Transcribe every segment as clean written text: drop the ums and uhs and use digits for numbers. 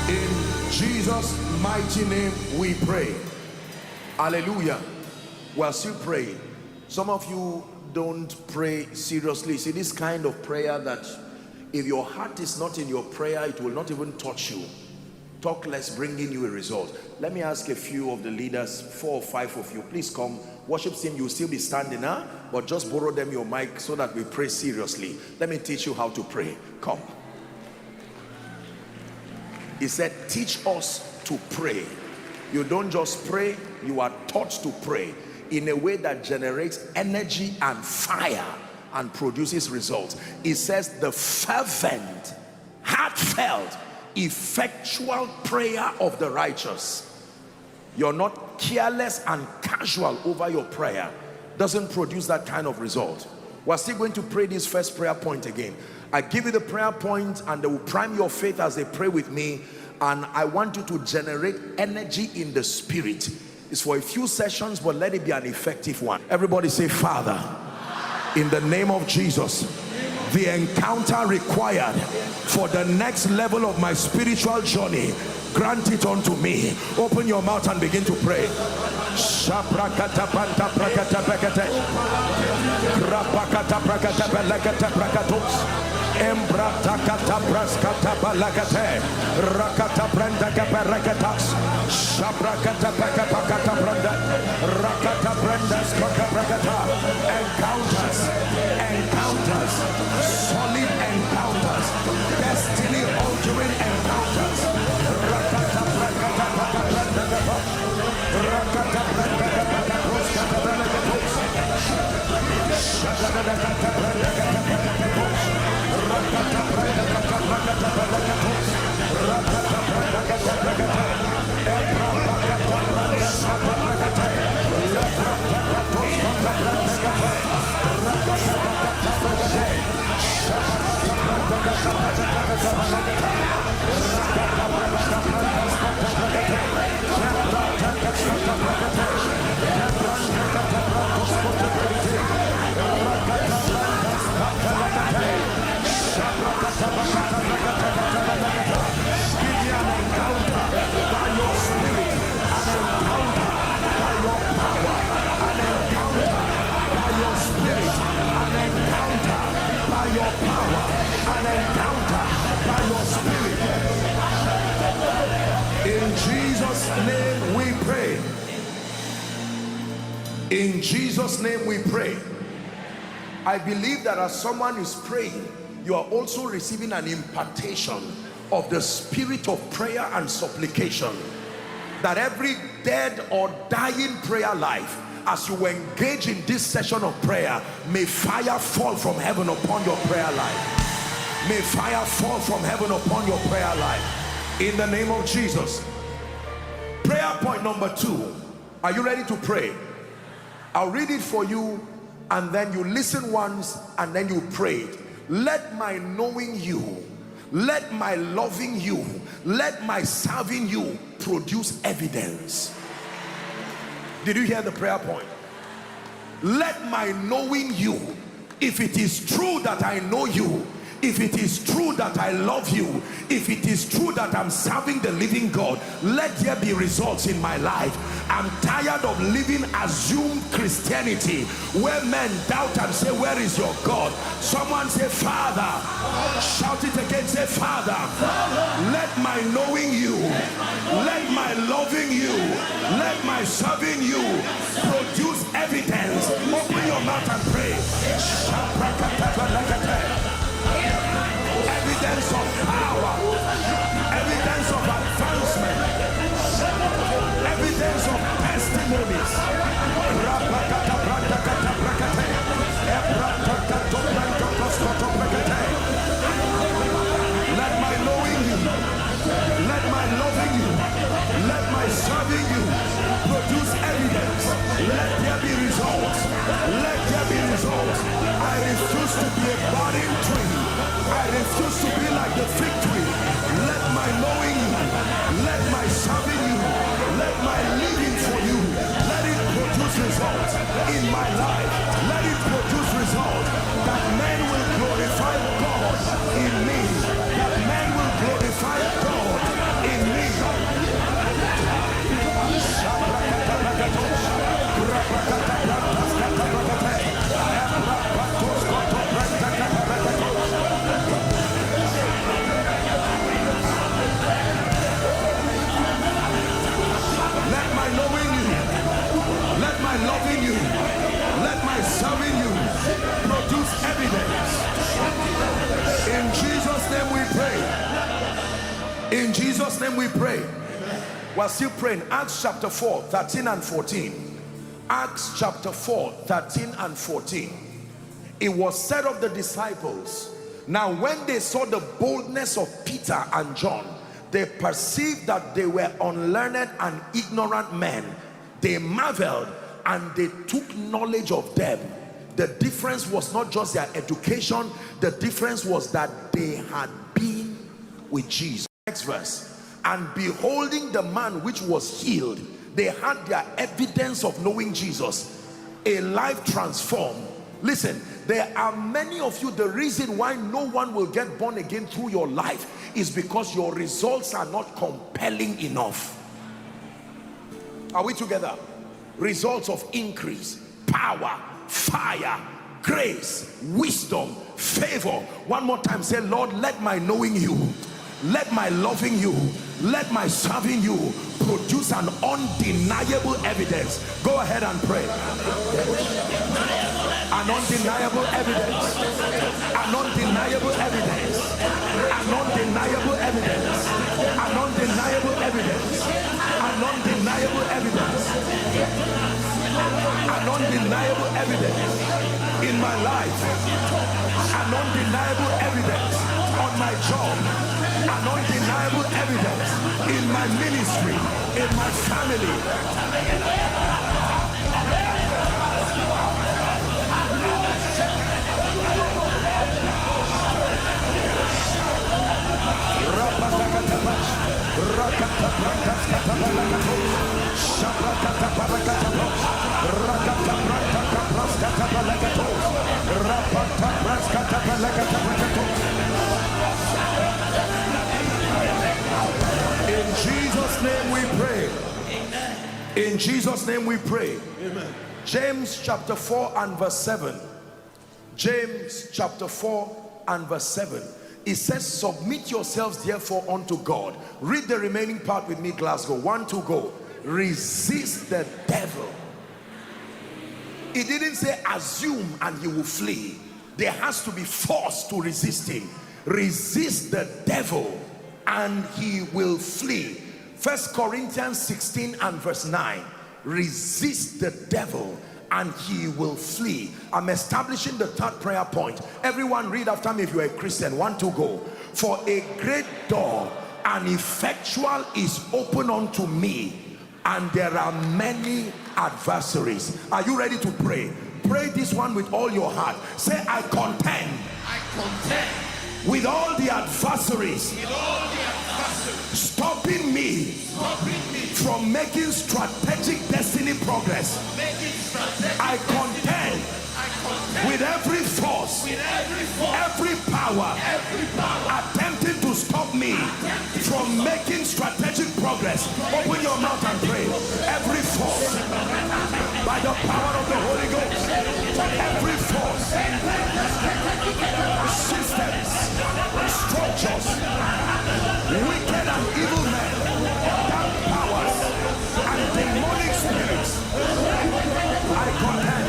In Jesus' mighty name we pray. Hallelujah. We're still praying. Some of you don't pray seriously. See, this kind of prayer that if your heart is not in your prayer, it will not even touch you. Talk less bringing you a result. Let me ask a few of the leaders, 4 or 5 of you, please come. Worship team, you'll still be standing, but just borrow them your mic so that we pray seriously. Let me teach you how to pray. Come. He said, teach us to pray. You don't just pray, you are taught to pray in a way that generates energy and fire and produces results. It says the fervent, heartfelt, effectual prayer of the righteous. You're not careless and casual over your prayer. Doesn't produce that kind of result. We're still going to pray this first prayer point again. I give you the prayer point and they will prime your faith as they pray with me, and I want you to generate energy in the spirit. It's for a few sessions, but let it be an effective one. Everybody say, Father, in the name of Jesus, the encounter required for the next level of my spiritual journey, grant it unto me. Open your mouth and begin to pray. Embrata kata praskata balagate rakata branda kaparakatas shabrakata pakapakata branda rakata branda skota brakata. Encounters, solid encounters, destiny altering encounters. Rakata brakata pakata branda rakata branda kapaka praskata balagatos shagada kata branda kapaka rakata branda rakata balagatos rakata branda rakata ebrakata branda shata rakata lebrakatos branda rakata In Jesus' name we pray. I believe that as someone is praying, you are also receiving an impartation of the spirit of prayer and supplication. That every dead or dying prayer life, as you engage in this session of prayer, may fire fall from heaven upon your prayer life. May fire fall from heaven upon your prayer life. In the name of Jesus. Prayer point number 2. Are you ready to pray? I'll read it for you and then you listen once and then you pray it. Let my knowing you, let my loving you, let my serving you produce evidence. Did you hear the prayer point? Let my knowing you, if it is true that I know you, if it is true that I love you, if it is true that I'm serving the living God, let there be results in my life. I'm tired of living assumed Christianity where men doubt and say, where is your God? Someone say, Father. Shout it again, say, Father, let my knowing you, let my loving you, let my serving you produce evidence. Open your mouth and pray. Evidence of power, evidence of advancement, evidence of testimonies. Let my knowing you, let my loving you, let my serving you produce evidence. Let there be results. Let there be results. I refuse to be a barren tree. I refuse to be like the fig tree. Let my knowing you, let my serving you, let my living for you, let it produce results. in my life. Let it produce results that men will glorify God in me. That men will glorify God in me. Let my knowing you, let my loving you, let my serving you produce evidence. In Jesus' name we pray. In Jesus' name we pray. We're still praying. Acts chapter 4, 13 and 14. Acts chapter 4, 13 and 14. It was said of the disciples, now when they saw the boldness of Peter and John, they perceived that they were unlearned and ignorant men. They marveled and they took knowledge of them. The difference was not just their education, the difference was that they had been with Jesus. Next verse. And beholding the man which was healed, they had their evidence of knowing Jesus, a life transformed. Listen, there are many of you, the reason why no one will get born again through your life is because your results are not compelling enough. Are we together? Results of increase, power, fire, grace, wisdom, favor. One more time, say, Lord, let my knowing you, let my loving you, let my serving you produce an undeniable evidence. Go ahead and pray. An undeniable evidence. An undeniable evidence. An undeniable evidence. An undeniable evidence. An undeniable evidence. An undeniable evidence in my life. An undeniable evidence on my job. An undeniable evidence in my ministry, in my family. In Jesus' name we pray. In Jesus' name we pray. Amen. James chapter 4 and verse 7. James chapter 4 and verse 7. It says, submit yourselves therefore unto God. Read the remaining part with me, Glasgow. 1, 2, go. Resist the devil. It didn't say assume and he will flee. There has to be force to resist him. Resist the devil and he will flee. 1 Corinthians 16 and verse 9. Resist the devil and he will flee. I'm establishing the third prayer point. Everyone read after me if you're a Christian. 1, 2, go. For a great door and effectual is open unto me, and there are many adversaries. Are you ready to pray? Pray this one with all your heart. Say, I contend. I contend with all the adversaries, stopping me from making strategic destiny progress. I contend with every force, every power attempting to stop me from making strategic progress. Open your mouth and pray. Every force, by the power of the Holy Ghost, every force, systems, structures, wicked and evil men, dark powers and demonic spirits, I contend.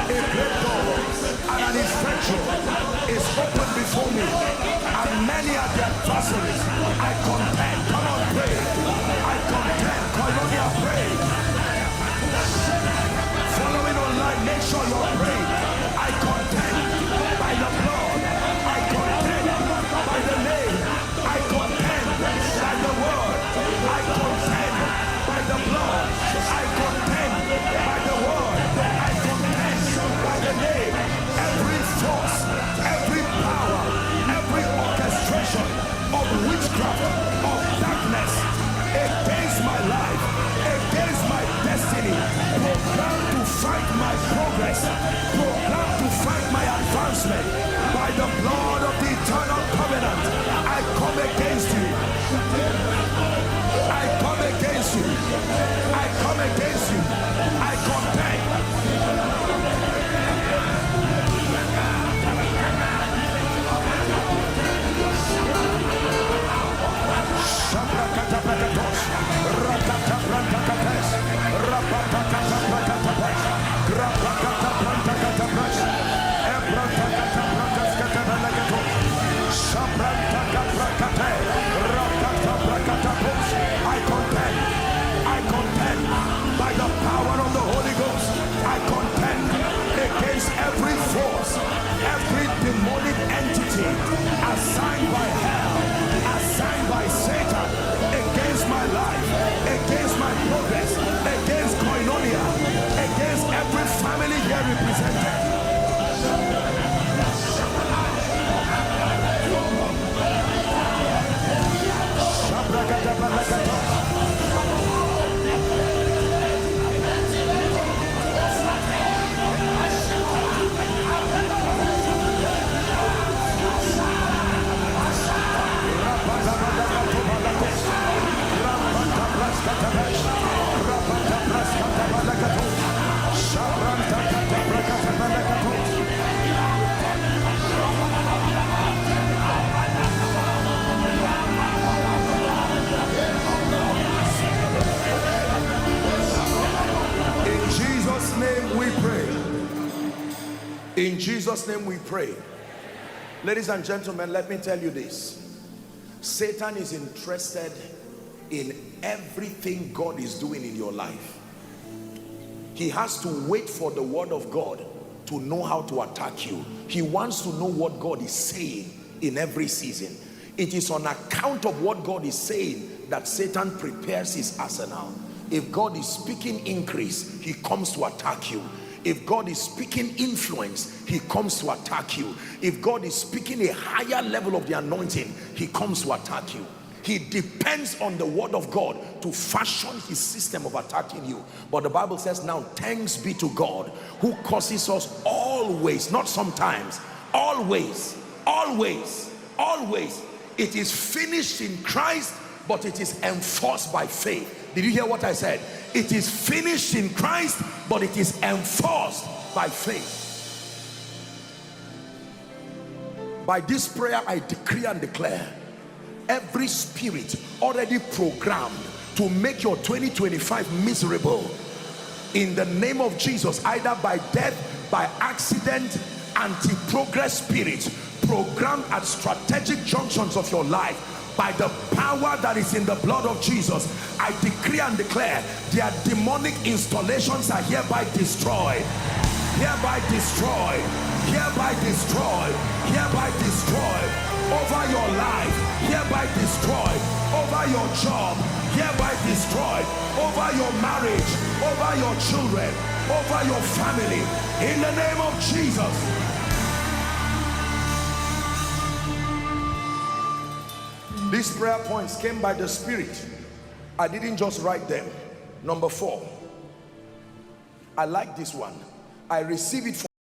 A great door and an effectual is open before me, and many are the adversaries. I contend. Come on, pray. I contend. Colonia, pray. Following online, make sure you're praying. I contend by the blood. I contend by the name. I contend by the word. I contend by the blood. I contend by the word. I contend by the name. Every force, every power, every orchestration of witchcraft, of darkness against against my progress, against koinonia, against every family here represented. In Jesus' name we pray. Ladies and gentlemen, let me tell you this. Satan is interested in everything God is doing in your life. He has to wait for the word of God to know how to attack you. He wants to know what God is saying in every season. It is on account of what God is saying that Satan prepares his arsenal. If God is speaking increase, he comes to attack you. If God is speaking influence, he comes to attack you. If God is speaking a higher level of the anointing, he comes to attack you. He depends on the word of God to fashion his system of attacking you. But the Bible says, now thanks be to God who causes us always, not sometimes, always, always, always. It is finished in Christ, but it is enforced by faith. Did you hear what I said? It is finished in Christ, but it is enforced by faith. By this prayer, I decree and declare, every spirit already programmed to make your 2025 miserable, in the name of Jesus, either by death, by accident, anti-progress spirits programmed at strategic junctions of your life, by the power that is in the blood of Jesus, I decree and declare their demonic installations are hereby destroyed, hereby destroyed, hereby destroyed, hereby destroyed over your life, hereby destroyed over your job, hereby destroyed over your marriage, over your children, over your family, in the name of Jesus. These prayer points came by the Spirit. I didn't just write them. Number 4, I like this one. I receive it from